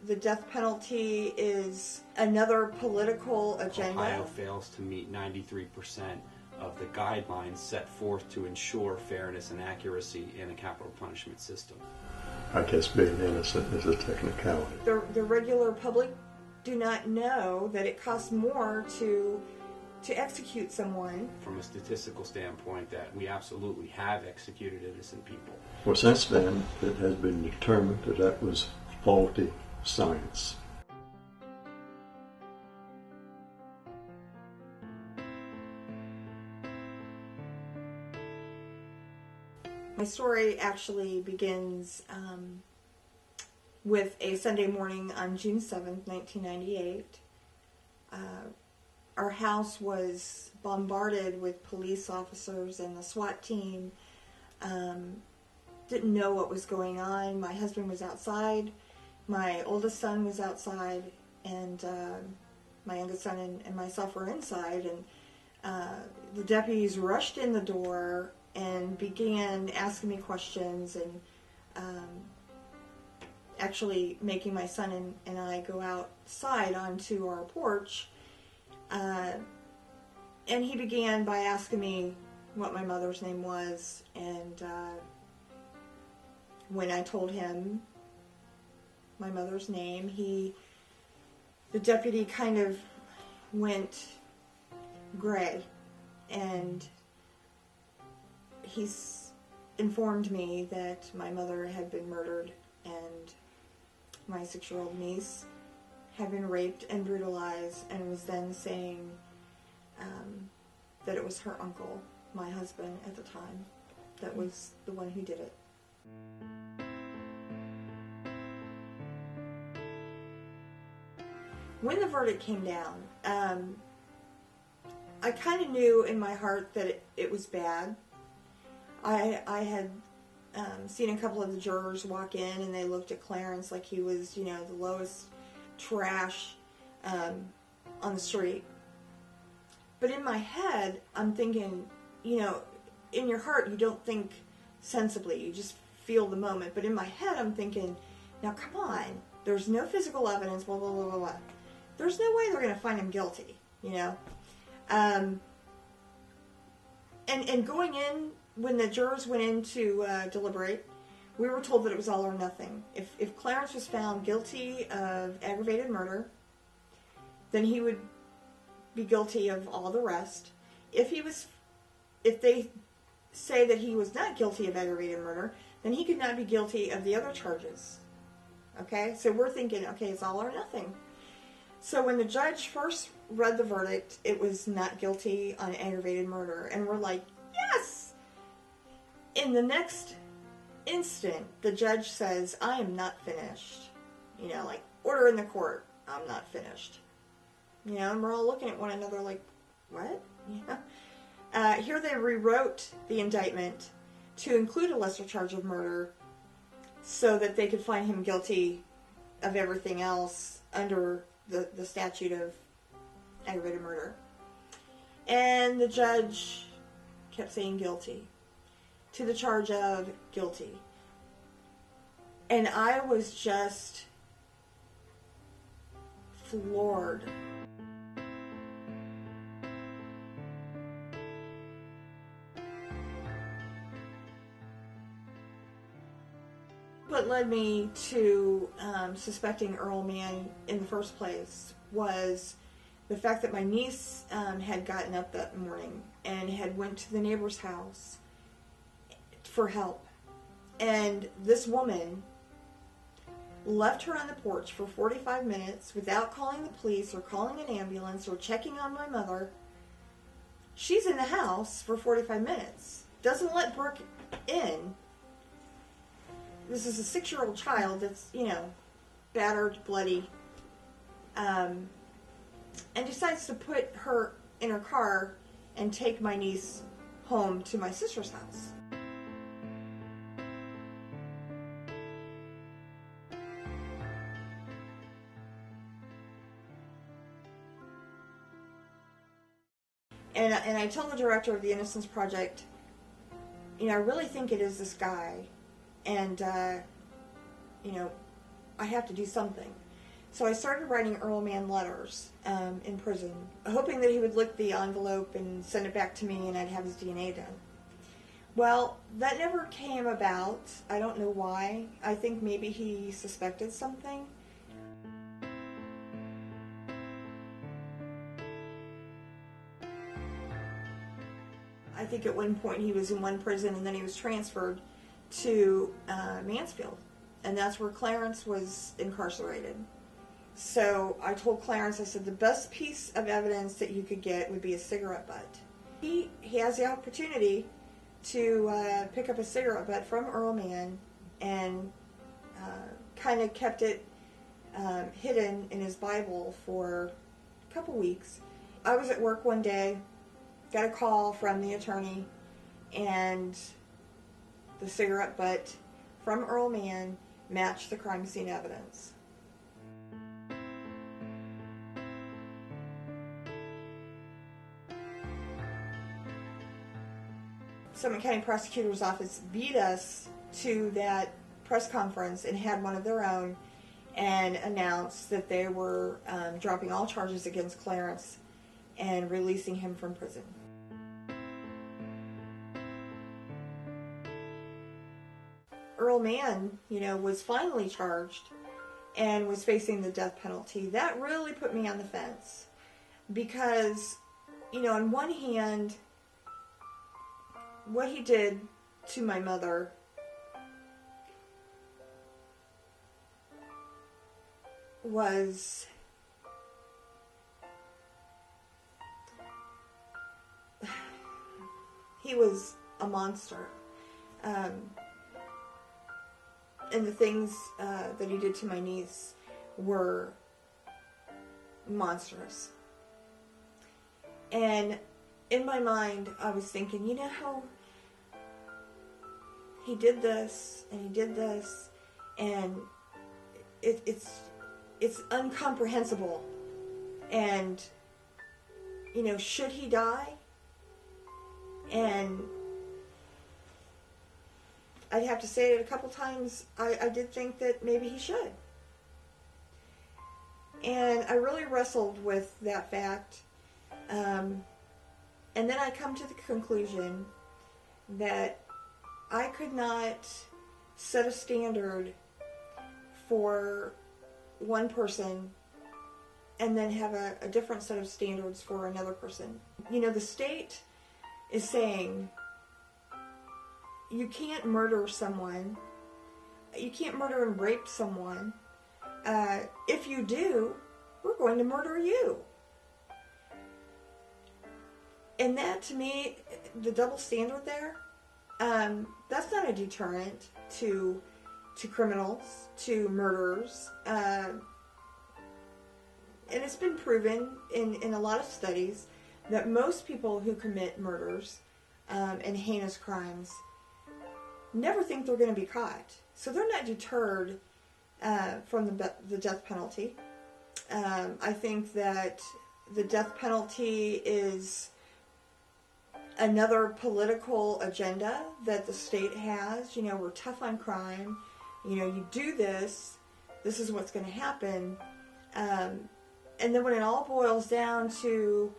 the death penalty is another political agenda. Ohio fails to meet 93% of the guidelines set forth to ensure fairness and accuracy in a capital punishment system. I guess being innocent is a technicality. The regular public do not know that it costs more to execute someone. From a statistical standpoint, that we absolutely have executed innocent people. Well, since then, it has been determined that that was faulty science. My story actually begins with a Sunday morning on June 7th, 1998. Our house was bombarded with police officers and the SWAT team. Didn't know what was going on. My husband was outside. My oldest son was outside. And my youngest son and myself were inside. And the deputies rushed in the door and began asking me questions and actually making my son and I go outside onto our porch. And he began by asking me what my mother's name was, and when I told him my mother's name, the deputy kind of went gray, and he's informed me that my mother had been murdered and my 6-year-old niece had been raped and brutalized, and was then saying that it was her uncle, my husband at the time, that was the one who did it. When the verdict came down, I kind of knew in my heart that it was bad. I had seen a couple of the jurors walk in, and they looked at Clarence like he was, the lowest trash on the street. But in my head, I'm thinking, in your heart, you don't think sensibly. You just feel the moment. But in my head, I'm thinking, now come on. There's no physical evidence, blah, blah, blah, blah, blah. There's no way they're going to find him guilty, And going in, when the jurors went in to deliberate, we were told that it was all or nothing. If Clarence was found guilty of aggravated murder, then he would be guilty of all the rest. If they say that he was not guilty of aggravated murder, then he could not be guilty of the other charges. Okay? So we're thinking, okay, it's all or nothing. So when the judge first read the verdict, it was not guilty on aggravated murder. And we're like, yes! In the next instant, the judge says, I am not finished. Like, order in the court, I'm not finished. And we're all looking at one another like, what? Here they rewrote the indictment to include a lesser charge of murder so that they could find him guilty of everything else under the statute of aggravated murder. And the judge kept saying guilty to the charge of guilty. And I was just floored. What led me to suspecting Earl Mann in the first place was the fact that my niece had gotten up that morning and had went to the neighbor's house for help. And this woman left her on the porch for 45 minutes without calling the police or calling an ambulance or checking on my mother. She's in the house for 45 minutes. Doesn't let Brooke in. This is a 6-year-old child that's, battered, bloody, and decides to put her in her car and take my niece home to my sister's house. And I tell the director of the Innocence Project, I really think it is this guy. And, I have to do something. So I started writing Earl Mann letters in prison, hoping that he would lick the envelope and send it back to me and I'd have his DNA done. Well, that never came about. I don't know why. I think maybe he suspected something. I think at one point he was in one prison and then he was transferred to Mansfield. And that's where Clarence was incarcerated. So I told Clarence, I said, the best piece of evidence that you could get would be a cigarette butt. He has the opportunity to pick up a cigarette butt from Earl Mann and kind of kept it hidden in his Bible for a couple weeks. I was at work one day, got a call from the attorney, and the cigarette butt from Earl Mann matched the crime scene evidence. Summit County Prosecutor's Office beat us to that press conference and had one of their own and announced that they were dropping all charges against Clarence and releasing him from prison. Earl Mann, was finally charged and was facing the death penalty. That really put me on the fence because, on one hand, what he did to my mother was he was a monster. And the things that he did to my niece were monstrous. And in my mind, I was thinking, he did this, and he did this, and it's incomprehensible. And, should he die? And I'd have to say it a couple times, I did think that maybe he should. And I really wrestled with that fact. And then I come to the conclusion that I could not set a standard for one person and then have a different set of standards for another person. The state is saying you can't murder someone, you can't murder and rape someone. If you do, we're going to murder you. And that, to me, the double standard there, that's not a deterrent to criminals, to murderers. And it's been proven in a lot of studies that most people who commit murders and heinous crimes never think they're going to be caught. So they're not deterred from the death penalty. I think that the death penalty is another political agenda that the state has. We're tough on crime. You do this, this is what's going to happen. And then when it all boils down to,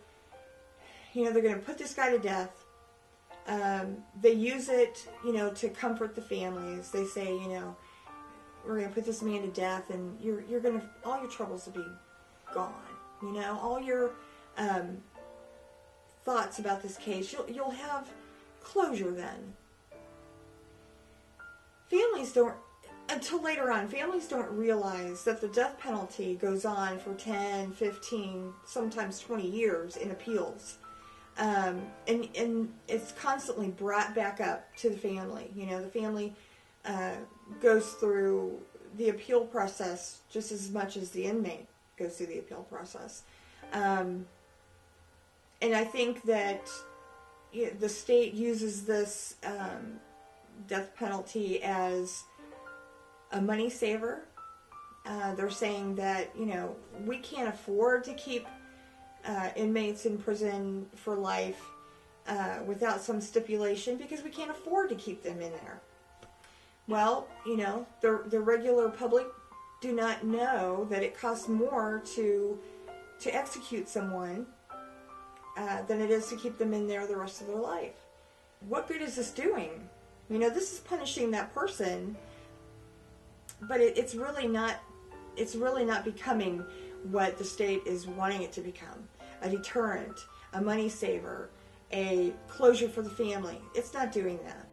they're going to put this guy to death. They use it, to comfort the families. They say, we're going to put this man to death, and you're going to, all your troubles will be gone. All your thoughts about this case, you'll have closure then. Families don't, until later on, families don't realize that the death penalty goes on for 10, 15, sometimes 20 years in appeals. And it's constantly brought back up to the family. The family goes through the appeal process just as much as the inmate goes through the appeal process. And I think that the state uses this death penalty as a money saver. They're saying that, we can't afford to keep inmates in prison for life without some stipulation because we can't afford to keep them in there. Well, the regular public do not know that it costs more to execute someone than it is to keep them in there the rest of their life. What good is this doing? You know, this is punishing that person, but it's really not becoming what the state is wanting it to become. A deterrent, a money saver, a closure for the family. It's not doing that.